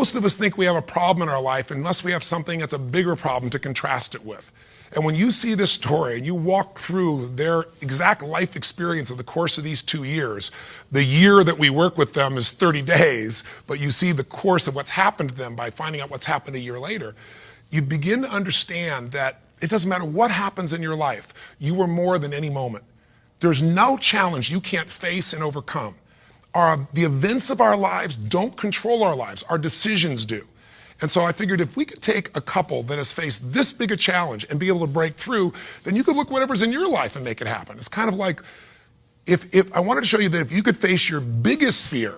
most of us think we have a problem in our life unless we have something that's a bigger problem to contrast it with. And when you see this story and you walk through their exact life experience of the course of these 2 years, the year that we work with them is 30 days, but you see the course of what's happened to them by finding out what's happened a year later, you begin to understand that it doesn't matter what happens in your life, you are more than any moment. There's no challenge you can't face and overcome. The events of our lives don't control our lives, our decisions do. And so I figured if we could take a couple that has faced this big a challenge and be able to break through, then you could look whatever's in your life and make it happen. It's kind of like, if I wanted to show you that if you could face your biggest fear,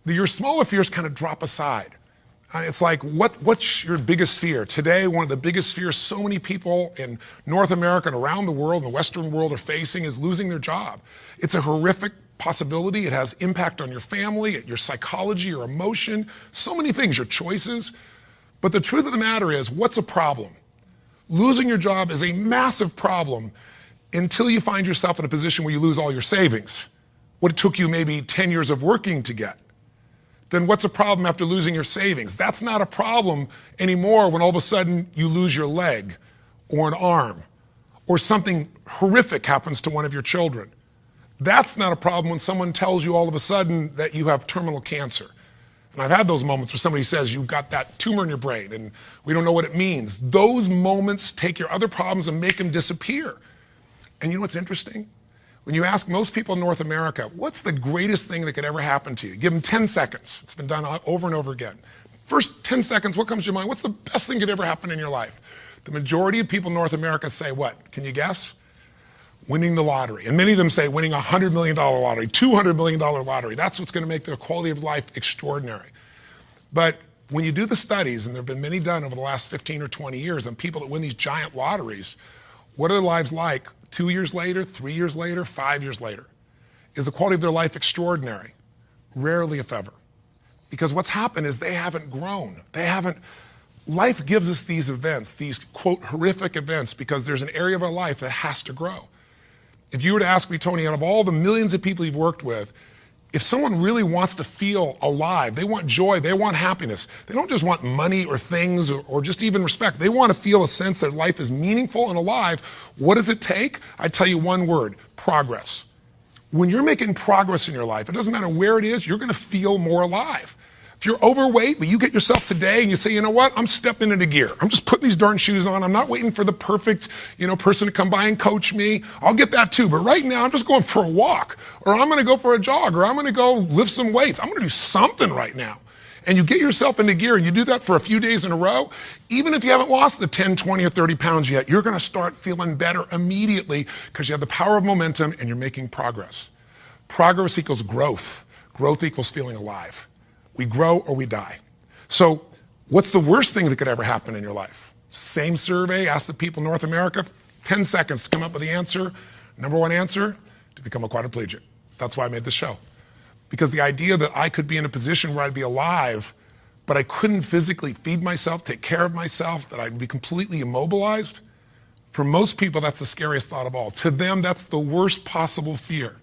your smaller fears kind of drop aside. It's like, what's your biggest fear? Today, one of the biggest fears so many people in North America and around the world, in the Western world, are facing is losing their job. It's a horrific possibility. It has impact on your family, your psychology, your emotion, so many things, your choices. But the truth of the matter is, what's a problem? Losing your job is a massive problem until you find yourself in a position where you lose all your savings, what it took you maybe 10 years of working to get. Then what's a problem after losing your savings? That's not a problem anymore when all of a sudden you lose your leg or an arm or something horrific happens to one of your children. That's not a problem when someone tells you all of a sudden that you have terminal cancer. And I've had those moments where somebody says, you've got that tumor in your brain and we don't know what it means. Those moments take your other problems and make them disappear. And you know what's interesting? When you ask most people in North America, what's the greatest thing that could ever happen to you? Give them 10 seconds. It's been done over and over again. First 10 seconds, what comes to your mind? What's the best thing that could ever happen in your life? The majority of people in North America say what? Can you guess? Winning the lottery. And many of them say winning a $100 million lottery, $200 million lottery. That's what's going to make their quality of life extraordinary. But when you do the studies, and there have been many done over the last 15 or 20 years on people that win these giant lotteries, what are their lives like 2 years later, 3 years later, 5 years later? Is the quality of their life extraordinary? Rarely, if ever. Because what's happened is they haven't grown. Life gives us these events, these, quote, horrific events, because there's an area of our life that has to grow. If you were to ask me, Tony, out of all the millions of people you've worked with, if someone really wants to feel alive, they want joy, they want happiness, they don't just want money or things or just even respect, they want to feel a sense that life is meaningful and alive, what does it take? I tell you one word, progress. When you're making progress in your life, it doesn't matter where it is, you're going to feel more alive. If you're overweight, but you get yourself today and you say, you know what, I'm stepping into gear. I'm just putting these darn shoes on. I'm not waiting for the perfect, person to come by and coach me. I'll get that too. But right now, I'm just going for a walk, or I'm going to go for a jog, or I'm going to go lift some weights. I'm going to do something right now. And you get yourself into gear and you do that for a few days in a row. Even if you haven't lost the 10, 20, or 30 pounds yet, you're going to start feeling better immediately because you have the power of momentum and you're making progress. Progress equals growth. Growth equals feeling alive. We grow or we die. So what's the worst thing that could ever happen in your life? Same survey, ask the people in North America, 10 seconds to come up with the answer. Number one answer, to become a quadriplegic. That's why I made the show. Because the idea that I could be in a position where I'd be alive, but I couldn't physically feed myself, take care of myself, that I'd be completely immobilized, for most people, that's the scariest thought of all. To them, that's the worst possible fear.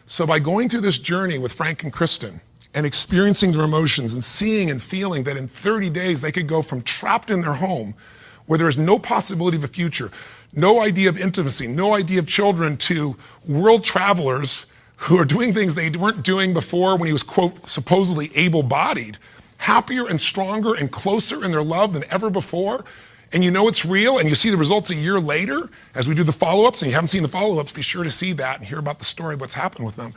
So by going through this journey with Frank and Kristen, and experiencing their emotions and seeing and feeling that in 30 days they could go from trapped in their home where there is no possibility of a future, no idea of intimacy, no idea of children, to world travelers who are doing things they weren't doing before when he was, quote, supposedly able-bodied, happier and stronger and closer in their love than ever before. And you know it's real, and you see the results a year later as we do the follow-ups, and you haven't seen the follow-ups, be sure to see that and hear about the story of what's happened with them.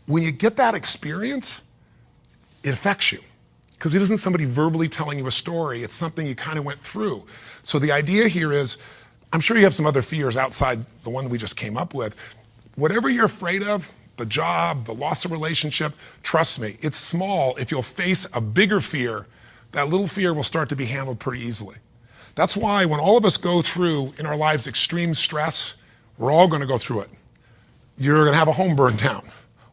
When you get that experience, it affects you, because it isn't somebody verbally telling you a story. It's something you kind of went through. So the idea here is, I'm sure you have some other fears outside the one we just came up with. Whatever you're afraid of, the job, the loss of relationship, trust me, it's small. If you'll face a bigger fear, that little fear will start to be handled pretty easily. That's why when all of us go through in our lives extreme stress, we're all going to go through it. You're going to have a home burned down.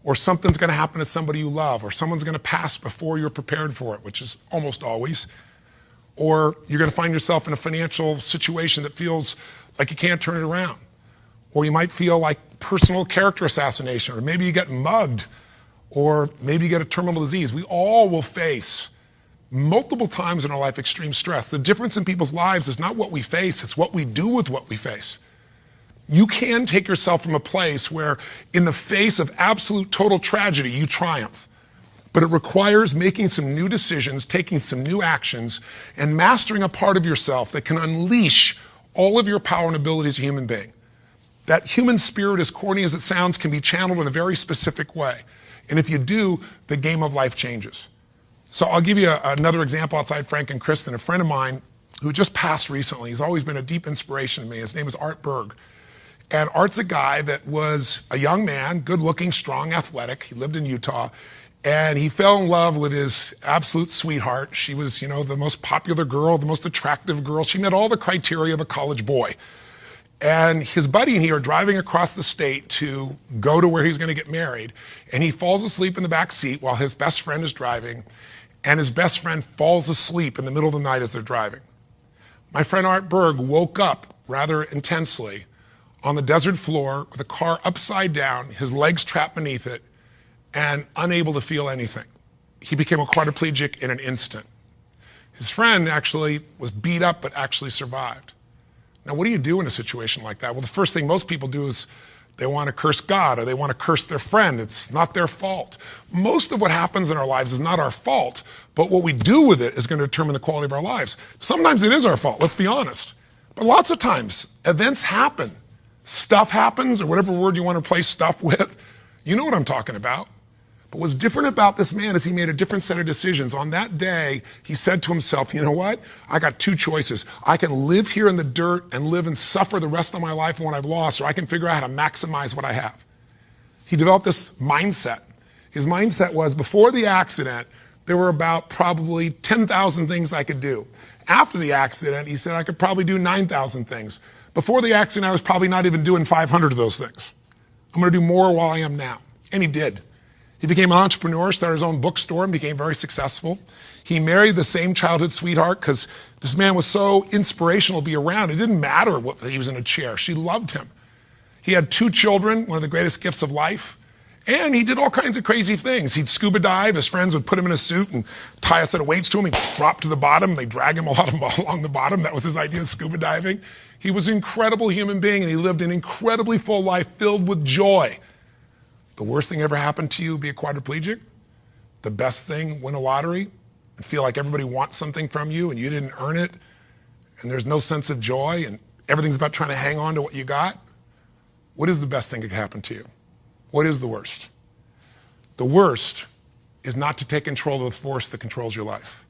Or something's going to happen to somebody you love, or someone's going to pass before you're prepared for it, which is almost always. Or you're going to find yourself in a financial situation that feels like you can't turn it around. Or you might feel like personal character assassination, or maybe you get mugged, or maybe you get a terminal disease. We all will face multiple times in our life extreme stress. The difference in people's lives is not what we face, it's what we do with what we face. You can take yourself from a place where in the face of absolute total tragedy, you triumph. But it requires making some new decisions, taking some new actions, and mastering a part of yourself that can unleash all of your power and ability as a human being. That human spirit, as corny as it sounds, can be channeled in a very specific way. And if you do, the game of life changes. So I'll give you another example outside Frank and Kristen. A friend of mine who just passed recently, he's always been a deep inspiration to me. His name is Art Berg. And Art's a guy that was a young man, good looking, strong, athletic. He lived in Utah. And he fell in love with his absolute sweetheart. She was, the most popular girl, the most attractive girl. She met all the criteria of a college boy. And his buddy and he are driving across the state to go to where he's going to get married. And he falls asleep in the back seat while his best friend is driving. And his best friend falls asleep in the middle of the night as they're driving. My friend Art Berg woke up rather intensely on the desert floor with the car upside down, his legs trapped beneath it, and unable to feel anything. He became a quadriplegic in an instant. His friend actually was beat up but actually survived. Now, what do you do in a situation like that? Well, the first thing most people do is they want to curse God or they want to curse their friend. It's not their fault. Most of what happens in our lives is not our fault, but what we do with it is going to determine the quality of our lives. Sometimes it is our fault, let's be honest. But lots of times, events happen. Stuff happens, or whatever word you want to replace stuff with. You know what I'm talking about. But what's different about this man is he made a different set of decisions. On that day, he said to himself, you know what? I got two choices. I can live here in the dirt and live and suffer the rest of my life for what I've lost, or I can figure out how to maximize what I have. He developed this mindset. His mindset was, before the accident, there were about probably 10,000 things I could do. After the accident, he said I could probably do 9,000 things. Before the accident, I was probably not even doing 500 of those things. I'm going to do more while I am now. And he did. He became an entrepreneur, started his own bookstore, and became very successful. He married the same childhood sweetheart because this man was so inspirational to be around. It didn't matter what he was in a chair. She loved him. He had 2 children, one of the greatest gifts of life. And he did all kinds of crazy things. He'd scuba dive. His friends would put him in a suit and tie a set of weights to him. He'd drop to the bottom. They'd drag him along the bottom. That was his idea of scuba diving. He was an incredible human being, and he lived an incredibly full life filled with joy. The worst thing ever happened to you, be a quadriplegic. The best thing, win a lottery and feel like everybody wants something from you and you didn't earn it, and there's no sense of joy and everything's about trying to hang on to what you got. What is the best thing that could happen to you? What is the worst? The worst is not to take control of the force that controls your life.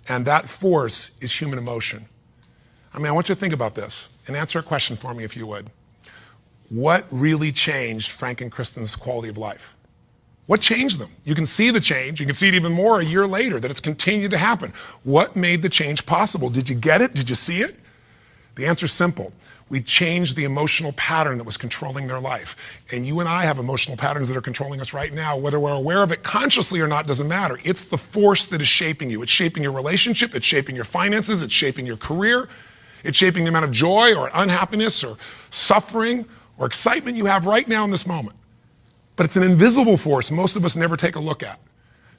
And that force is human emotion. I want you to think about this and answer a question for me if you would. What really changed Frank and Kristen's quality of life? What changed them? You can see the change. You can see it even more a year later, that it's continued to happen. What made the change possible? Did you get it? Did you see it? The answer is simple. We changed the emotional pattern that was controlling their life. And you and I have emotional patterns that are controlling us right now. Whether we're aware of it consciously or not doesn't matter. It's the force that is shaping you. It's shaping your relationship. It's shaping your finances. It's shaping your career. It's shaping the amount of joy or unhappiness or suffering or excitement you have right now in this moment. But it's an invisible force most of us never take a look at.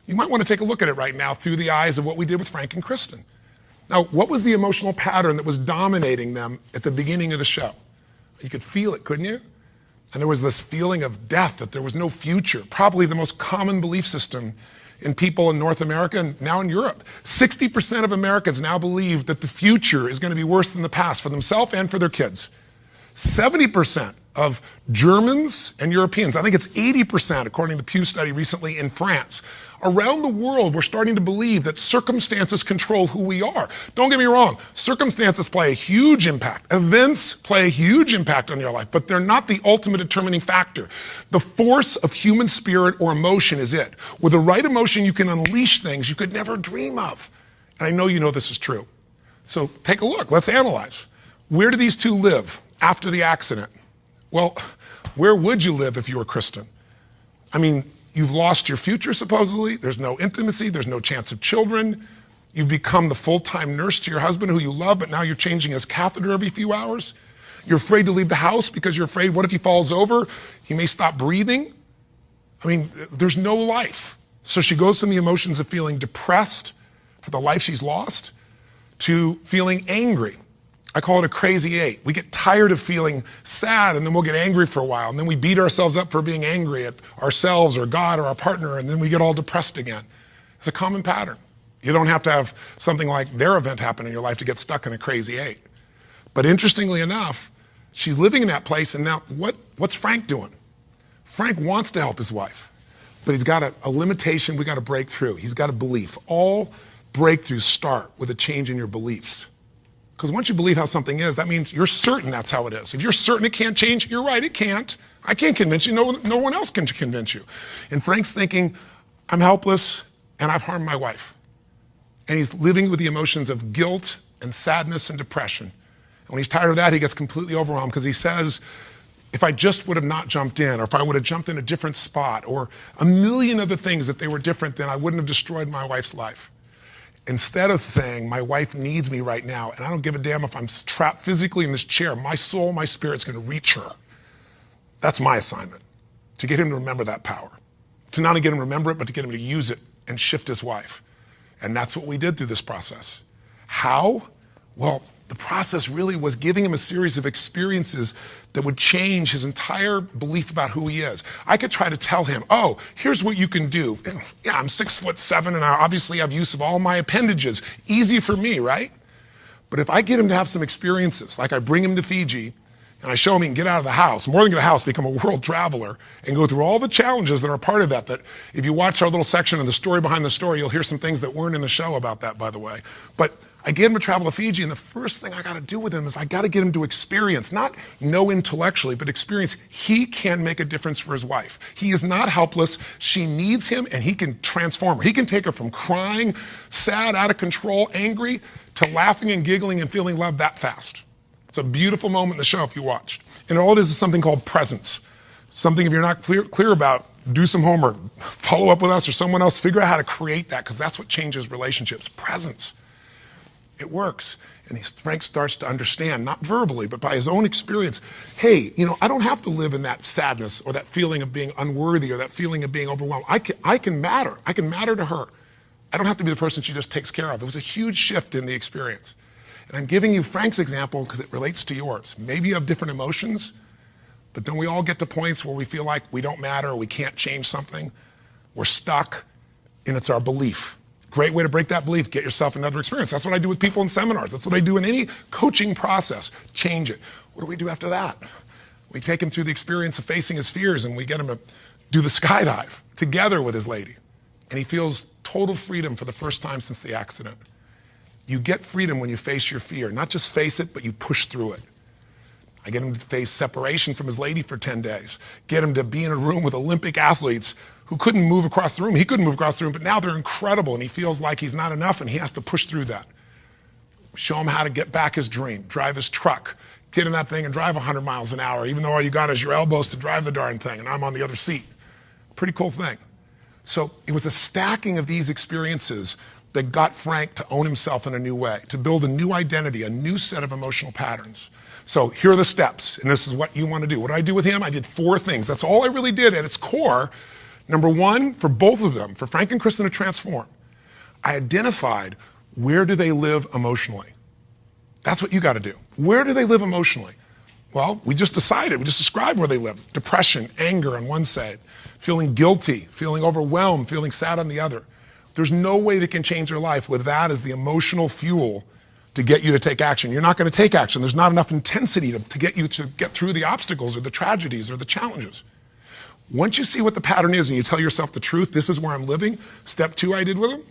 You might want to take a look at it right now through the eyes of what we did with Frank and Kristen. Now, what was the emotional pattern that was dominating them at the beginning of the show? You could feel it, couldn't you? And there was this feeling of death, that there was no future, probably the most common belief system in people in North America and now in Europe. 60% of Americans now believe that the future is going to be worse than the past for themselves and for their kids. 70% of Germans and Europeans, I think it's 80% according to the Pew study recently in France. Around the world, we're starting to believe that circumstances control who we are. Don't get me wrong, circumstances play a huge impact. Events play a huge impact on your life, but they're not the ultimate determining factor. The force of human spirit or emotion is it. With the right emotion, you can unleash things you could never dream of. And I know you know this is true. So take a look, let's analyze. Where do these two live after the accident? Well, where would you live if you were Kristen? You've lost your future, supposedly. There's no intimacy. There's no chance of children. You've become the full-time nurse to your husband who you love, but now you're changing his catheter every few hours. You're afraid to leave the house because you're afraid, what if he falls over? He may stop breathing. There's no life. So she goes from the emotions of feeling depressed for the life she's lost, to feeling angry. I call it a crazy 8. We get tired of feeling sad, and then we'll get angry for a while, and then we beat ourselves up for being angry at ourselves or God or our partner, and then we get all depressed again. It's a common pattern. You don't have to have something like their event happen in your life to get stuck in a crazy 8. But interestingly enough, she's living in that place, and now what's Frank doing? Frank wants to help his wife, but he's got a limitation we got to break through. He's got a belief. All breakthroughs start with a change in your beliefs. Because once you believe how something is, that means you're certain that's how it is. If you're certain it can't change, you're right, it can't. I can't convince you, no one else can convince you. And Frank's thinking, I'm helpless and I've harmed my wife. And he's living with the emotions of guilt and sadness and depression. And when he's tired of that, he gets completely overwhelmed because he says, if I just would have not jumped in, or if I would have jumped in a different spot, or a million other things that they were different, then I wouldn't have destroyed my wife's life. Instead of saying, my wife needs me right now, and I don't give a damn if I'm trapped physically in this chair, my soul, my spirit's gonna reach her. That's my assignment, to get him to remember that power. To not only get him to remember it, but to get him to use it and shift his wife. And that's what we did through this process. How? Well, the process really was giving him a series of experiences that would change his entire belief about who he is. I could try to tell him, oh, here's what you can do. Yeah, I'm 6'7" and I obviously have use of all my appendages. Easy for me, right? But if I get him to have some experiences, like I bring him to Fiji and I show him he can get out of the house, more than get out of the house, become a world traveler and go through all the challenges that are part of that if you watch our little section of the story behind the story, you'll hear some things that weren't in the show about that, by the way. But I get him to travel to Fiji, and the first thing I got to do with him is I got to get him to experience, not know intellectually, but experience he can make a difference for his wife. He is not helpless. She needs him, and he can transform her. He can take her from crying, sad, out of control, angry, to laughing and giggling and feeling love that fast. It's a beautiful moment in the show if you watched. And all it is something called presence. Something if you're not clear about, do some homework, follow up with us or someone else, figure out how to create that, because that's what changes relationships. Presence. It works. And Frank starts to understand, not verbally, but by his own experience, hey, I don't have to live in that sadness or that feeling of being unworthy or that feeling of being overwhelmed. I can matter. I can matter to her. I don't have to be the person she just takes care of. It was a huge shift in the experience. And I'm giving you Frank's example because it relates to yours. Maybe you have different emotions, but don't we all get to points where we feel like we don't matter or we can't change something? We're stuck, and it's our belief. Great way to break that belief, get yourself another experience. That's what I do with people in seminars. That's what I do in any coaching process. Change it. What do we do after that? We take him through the experience of facing his fears, and we get him to do the skydive together with his lady. And he feels total freedom for the first time since the accident. You get freedom when you face your fear. Not just face it, but you push through it. I get him to face separation from his lady for 10 days. Get him to be in a room with Olympic athletes who couldn't move across the room. He couldn't move across the room, but now they're incredible, and he feels like he's not enough, and he has to push through that. Show him how to get back his dream, drive his truck, get in that thing and drive 100 miles an hour, even though all you got is your elbows to drive the darn thing, and I'm on the other seat. Pretty cool thing. So it was a stacking of these experiences that got Frank to own himself in a new way, to build a new identity, a new set of emotional patterns. So here are the steps, and this is what you want to do. What did I do with him? I did 4 things. That's all I really did at its core. Number 1, for both of them, for Frank and Kristen to transform, I identified where do they live emotionally. That's what you got to do. Where do they live emotionally? Well, we just described where they live. Depression, anger on one side, feeling guilty, feeling overwhelmed, feeling sad on the other. There's no way they can change their life with that as the emotional fuel to get you to take action. You're not going to take action. There's not enough intensity to get you to get through the obstacles or the tragedies or the challenges. Once you see what the pattern is and you tell yourself the truth, this is where I'm living, step 2 I did with him,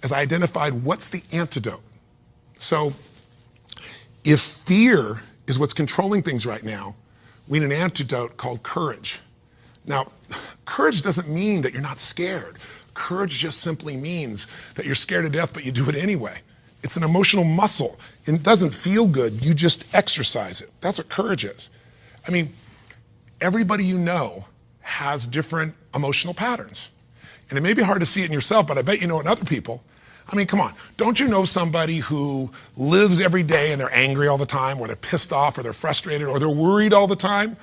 is I identified what's the antidote. So if fear is what's controlling things right now, we need an antidote called courage. Now, courage doesn't mean that you're not scared. Courage just simply means that you're scared to death, but you do it anyway. It's an emotional muscle. It doesn't feel good. You just exercise it. That's what courage is. I mean, everybody you know has different emotional patterns. And it may be hard to see it in yourself, but I bet you know it in other people. I mean, come on. Don't you know somebody who lives every day and they're angry all the time, or they're pissed off, or they're frustrated, or they're worried all the time?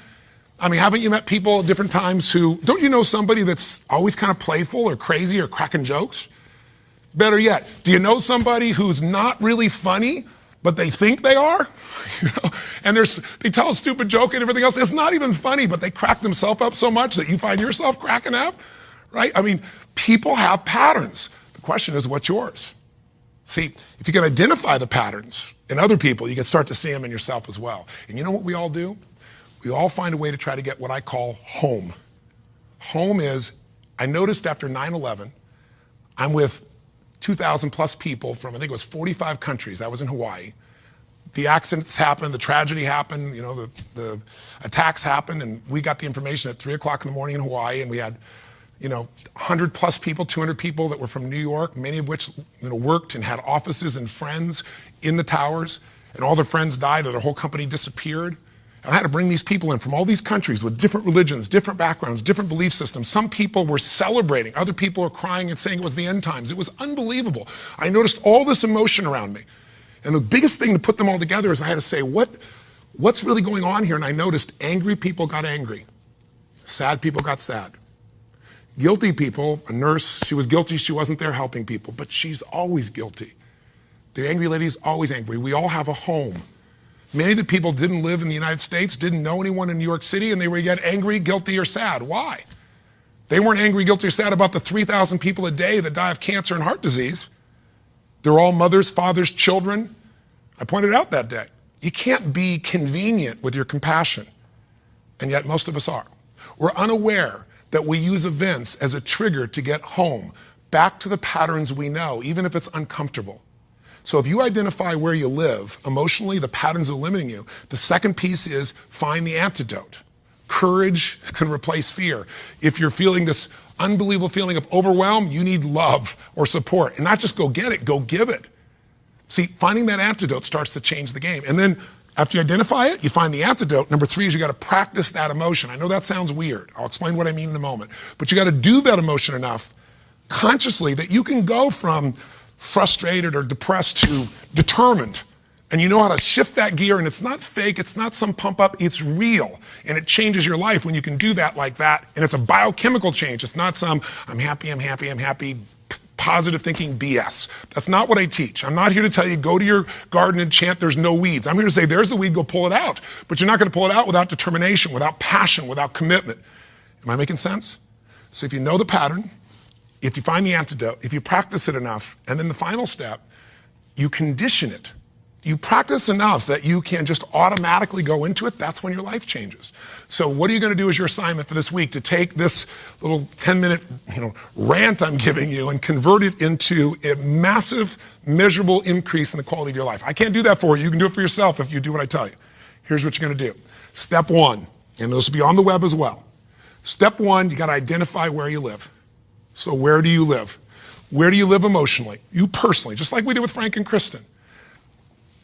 I mean, haven't you met people at different times don't you know somebody that's always kind of playful or crazy or cracking jokes? Better yet, do you know somebody who's not really funny, but they think they are? You know? And they tell a stupid joke and everything else. It's not even funny, but they crack themselves up so much that you find yourself cracking up, right? I mean, people have patterns. The question is, what's yours? See, if you can identify the patterns in other people, you can start to see them in yourself as well. And you know what we all do? We all find a way to try to get what I call home. Home is, I noticed after 9/11, I'm with 2,000 plus people from, I think it was 45 countries. I was in Hawaii. The accidents happened, the tragedy happened, you know, the attacks happened, and we got the information at 3 o'clock in the morning in Hawaii, and we had, you know, 100 plus people, 200 people that were from New York, many of which, you know, worked and had offices and friends in the towers, and all their friends died or their whole company disappeared. And I had to bring these people in from all these countries with different religions, different backgrounds, different belief systems. Some people were celebrating. Other people were crying and saying it was the end times. It was unbelievable. I noticed all this emotion around me. And the biggest thing to put them all together is I had to say, what's really going on here? And I noticed angry people got angry. Sad people got sad. Guilty people, a nurse, she was guilty. She wasn't there helping people, but she's always guilty. The angry lady is always angry. We all have a home. Many of the people didn't live in the United States, didn't know anyone in New York City, and they were yet angry, guilty, or sad. Why? They weren't angry, guilty, or sad about the 3,000 people a day that die of cancer and heart disease. They're all mothers, fathers, children. I pointed out that day. You can't be convenient with your compassion, and yet most of us are. We're unaware that we use events as a trigger to get home, back to the patterns we know, even if it's uncomfortable. So if you identify where you live, emotionally, the patterns that are limiting you, the second piece is find the antidote. Courage can replace fear. If you're feeling this unbelievable feeling of overwhelm, you need love or support. And not just go get it, go give it. See, finding that antidote starts to change the game. And then after you identify it, you find the antidote. Number 3 is you got to practice that emotion. I know that sounds weird. I'll explain what I mean in a moment. But you got to do that emotion enough consciously that you can go from frustrated or depressed to determined. And you know how to shift that gear, and it's not fake, it's not some pump up, it's real. And it changes your life when you can do that like that. And it's a biochemical change. It's not some, I'm happy, positive thinking BS. That's not what I teach. I'm not here to tell you, go to your garden and chant, there's no weeds. I'm here to say, there's the weed, go pull it out. But you're not going to pull it out without determination, without passion, without commitment. Am I making sense? So if you know the pattern, if you find the antidote, if you practice it enough, and then the final step, you condition it. You practice enough that you can just automatically go into it, that's when your life changes. So what are you going to do as your assignment for this week to take this little 10-minute rant I'm giving you and convert it into a massive, measurable increase in the quality of your life? I can't do that for you. You can do it for yourself if you do what I tell you. Here's what you're going to do. Step 1, and this will be on the web as well. Step 1, you got to identify where you live. So where do you live? Where do you live emotionally? You personally, just like we did with Frank and Kristen.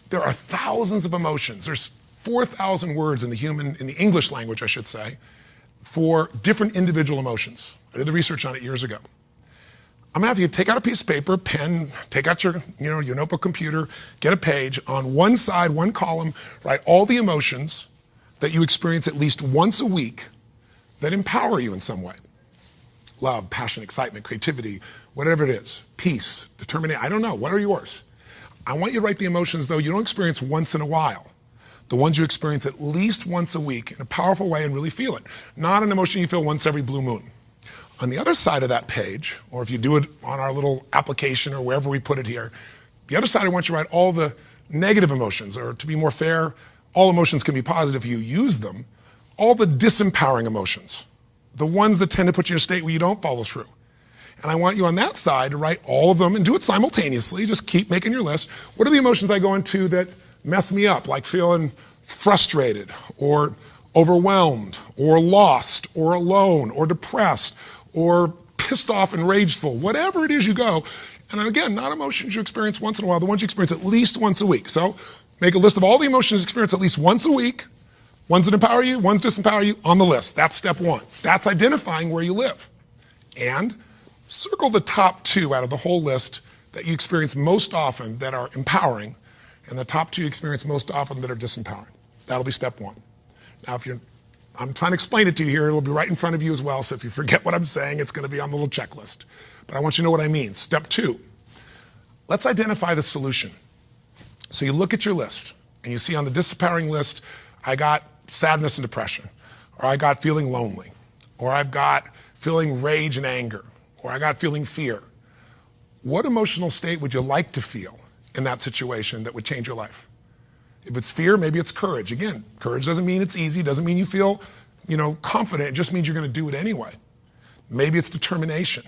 There are thousands of emotions. There's 4,000 words in the English language, I should say, for different individual emotions. I did the research on it years ago. I'm gonna have you take out a piece of paper, pen, take out your notebook, computer, get a page. On one side, one column, write all the emotions that you experience at least once a week that empower you in some way. Love, passion, excitement, creativity, whatever it is. Peace, determination, I don't know, what are yours? I want you to write the emotions, though, you don't experience once in a while. The ones you experience at least once a week in a powerful way and really feel it. Not an emotion you feel once every blue moon. On the other side of that page, or if you do it on our little application or wherever we put it here, the other side I want you to write all the negative emotions, or to be more fair, all emotions can be positive if you use them, all the disempowering emotions, the ones that tend to put you in a state where you don't follow through. And I want you on that side to write all of them and do it simultaneously. Just keep making your list. What are the emotions I go into that mess me up, like feeling frustrated or overwhelmed or lost or alone or depressed or pissed off and rageful, whatever it is you go. And again, not emotions you experience once in a while, the ones you experience at least once a week. So make a list of all the emotions you experience at least once a week, ones that empower you, ones that disempower you, on the list. That's step 1. That's identifying where you live. And circle the top 2 out of the whole list that you experience most often that are empowering, and the top 2 you experience most often that are disempowering. That'll be step 1. Now, I'm trying to explain it to you here, it'll be right in front of you as well, so if you forget what I'm saying, it's going to be on the little checklist. But I want you to know what I mean. Step 2, Let's identify the solution. So you look at your list, and you see on the disempowering list, I got sadness and depression, or I got feeling lonely, or I've got feeling rage and anger, or I got feeling fear. What emotional state would you like to feel in that situation that would change your life? If it's fear, maybe it's courage. Again, courage doesn't mean it's easy, doesn't mean you feel, confident. It just means you're going to do it anyway. Maybe it's determination.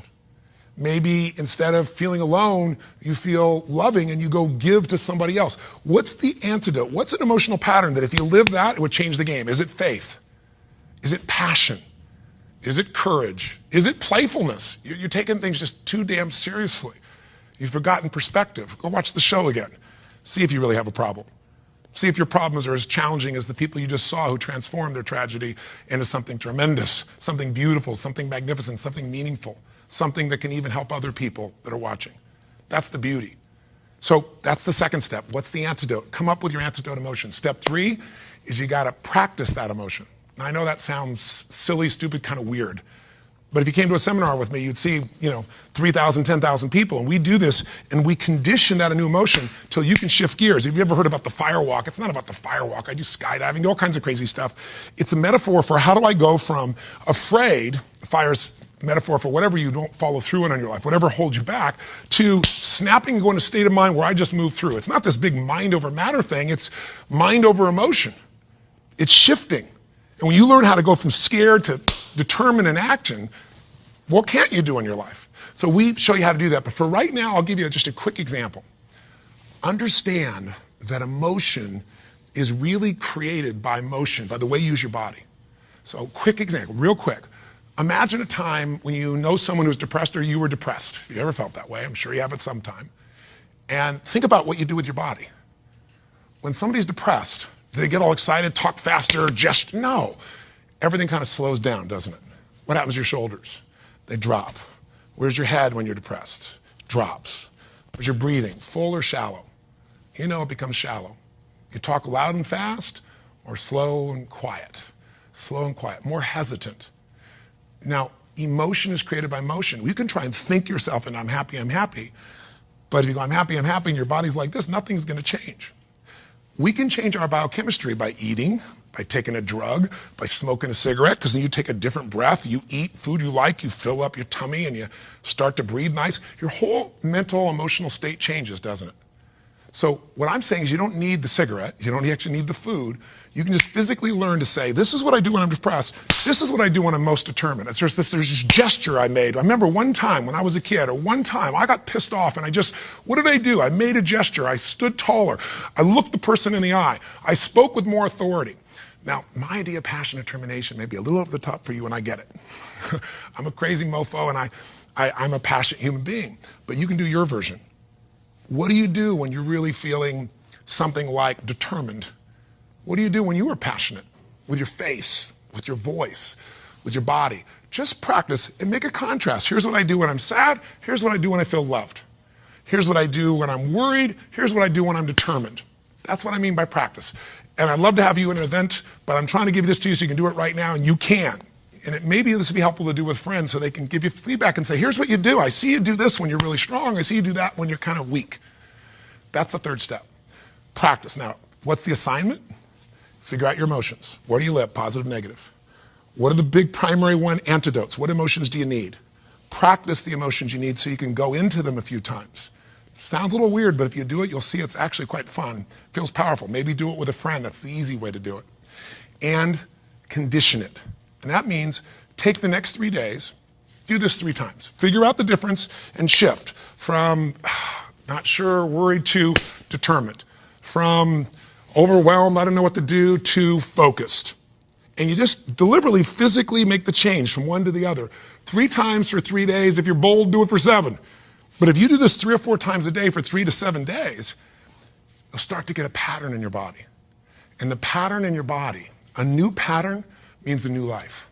Maybe instead of feeling alone, you feel loving and you go give to somebody else. What's the antidote? What's an emotional pattern that if you live that, it would change the game? Is it faith? Is it passion? Is it courage? Is it playfulness? You're taking things just too damn seriously. You've forgotten perspective. Go watch the show again. See if you really have a problem. See if your problems are as challenging as the people you just saw who transformed their tragedy into something tremendous, something beautiful, something magnificent, something meaningful, something that can even help other people that are watching. That's the beauty. So that's the second step. What's the antidote? Come up with your antidote emotion. Step 3 is you got to practice that emotion. Now, I know that sounds silly, stupid, kind of weird. But if you came to a seminar with me, you'd see, 3,000, 10,000 people. And we do this, and we condition that a new emotion till you can shift gears. Have you ever heard about the fire walk? It's not about the fire walk. I do skydiving, all kinds of crazy stuff. It's a metaphor for how do I go from afraid, fire's metaphor for whatever you don't follow through on your life, whatever holds you back, to snapping and going to a state of mind where I just move through. It's not this big mind over matter thing. It's mind over emotion. It's shifting. And when you learn how to go from scared to determined in action, what can't you do in your life? So we show you how to do that. But for right now, I'll give you just a quick example. Understand that emotion is really created by motion, by the way you use your body. So quick example, real quick. Imagine a time when you know someone who's depressed or you were depressed. You ever felt that way? I'm sure you have at some time. And think about what you do with your body. When somebody's depressed, do they get all excited, talk faster, gesture? No. Everything kind of slows down, doesn't it? What happens to your shoulders? They drop. Where's your head when you're depressed? Drops. Where's your breathing? Full or shallow? It becomes shallow. You talk loud and fast or slow and quiet? Slow and quiet, more hesitant. Now, emotion is created by motion. You can try and think yourself into I'm happy. But if you go, I'm happy, and your body's like this, nothing's going to change. We can change our biochemistry by eating, by taking a drug, by smoking a cigarette, because then you take a different breath, you eat food you like, you fill up your tummy, and you start to breathe nice. Your whole mental, emotional state changes, doesn't it? So what I'm saying is you don't need the cigarette, you don't actually need the food. You can just physically learn to say, this is what I do when I'm depressed, this is what I do when I'm most determined. There's this gesture I made. I remember one time when I was a kid, or one time I got pissed off and what did I do? I made a gesture, I stood taller, I looked the person in the eye, I spoke with more authority. Now, my idea of passion and determination may be a little over the top for you, and I get it. I'm a crazy mofo, and I'm a passionate human being, but you can do your version. What do you do when you're really feeling something like determined? What do you do when you are passionate? With your face, with your voice, with your body. Just practice and make a contrast. Here's what I do when I'm sad. Here's what I do when I feel loved. Here's what I do when I'm worried. Here's what I do when I'm determined. That's what I mean by practice. And I'd love to have you in an event, but I'm trying to give this to you so you can do it right now, and you can. And maybe this would be helpful to do with friends so they can give you feedback and say, here's what you do. I see you do this when you're really strong. I see you do that when you're kind of weak. That's the third step. Practice. Now, what's the assignment? Figure out your emotions. Where do you live? Positive, negative. What are the big primary antidotes? What emotions do you need? Practice the emotions you need so you can go into them a few times. Sounds a little weird, but if you do it, you'll see it's actually quite fun. Feels powerful. Maybe do it with a friend. That's the easy way to do it. And condition it. And that means take the next 3 days, do this 3 times. Figure out the difference and shift from not sure, worried to determined. From overwhelmed, I don't know what to do, to focused. And you just deliberately, physically make the change from one to the other. 3 times for 3 days. If you're bold, do it for 7. But if you do this 3 or 4 times a day for 3 to 7 days, you'll start to get a pattern in your body. And the pattern in your body, a new pattern, means a new life.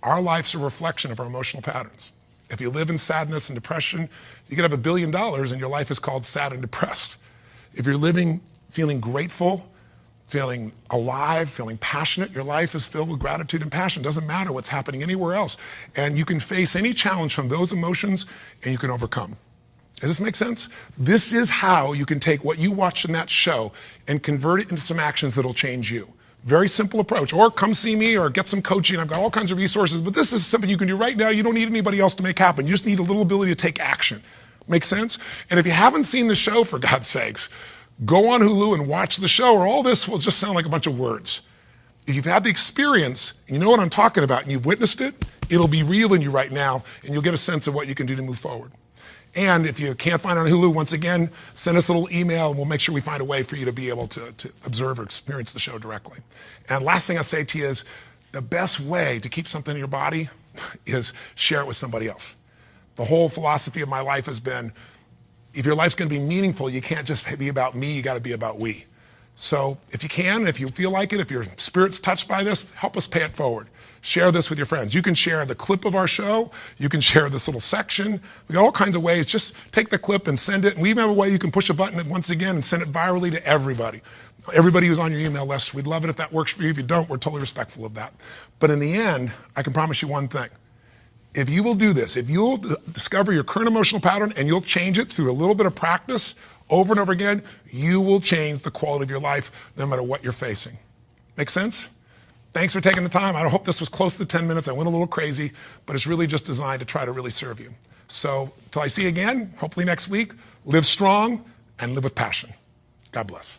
Our life's a reflection of our emotional patterns. If you live in sadness and depression, you could have $1 billion and your life is called sad and depressed. If you're living feeling grateful, feeling alive, feeling passionate, your life is filled with gratitude and passion. Doesn't matter what's happening anywhere else. And you can face any challenge from those emotions and you can overcome. Does this make sense? This is how you can take what you watched in that show and convert it into some actions that'll change you. Very simple approach. Or come see me or get some coaching. I've got all kinds of resources, but this is something you can do right now. You don't need anybody else to make happen. You just need a little ability to take action. Make sense? And if you haven't seen the show, for God's sakes, go on Hulu and watch the show, or all this will just sound like a bunch of words. If you've had the experience, you know what I'm talking about, and you've witnessed it, it'll be real in you right now, and you'll get a sense of what you can do to move forward. And if you can't find it on Hulu, once again, send us a little email and we'll make sure we find a way for you to be able to observe or experience the show directly. And last thing I'll say to you is the best way to keep something in your body is share it with somebody else. The whole philosophy of my life has been, if your life's going to be meaningful, you can't just be about me, you got to be about we. So if you can, if you feel like it, if your spirit's touched by this, help us pay it forward. Share this with your friends. You can share the clip of our show. You can share this little section. We got all kinds of ways. Just take the clip and send it. And we even have a way you can push a button once again and send it virally to everybody. Everybody who's on your email list. We'd love it if that works for you. If you don't, we're totally respectful of that. But in the end, I can promise you one thing. If you will do this, if you'll discover your current emotional pattern and you'll change it through a little bit of practice over and over again, you will change the quality of your life no matter what you're facing. Make sense? Thanks for taking the time. I hope this was close to 10 minutes. I went a little crazy, but it's really just designed to try to really serve you. So till I see you again, hopefully next week, live strong and live with passion. God bless.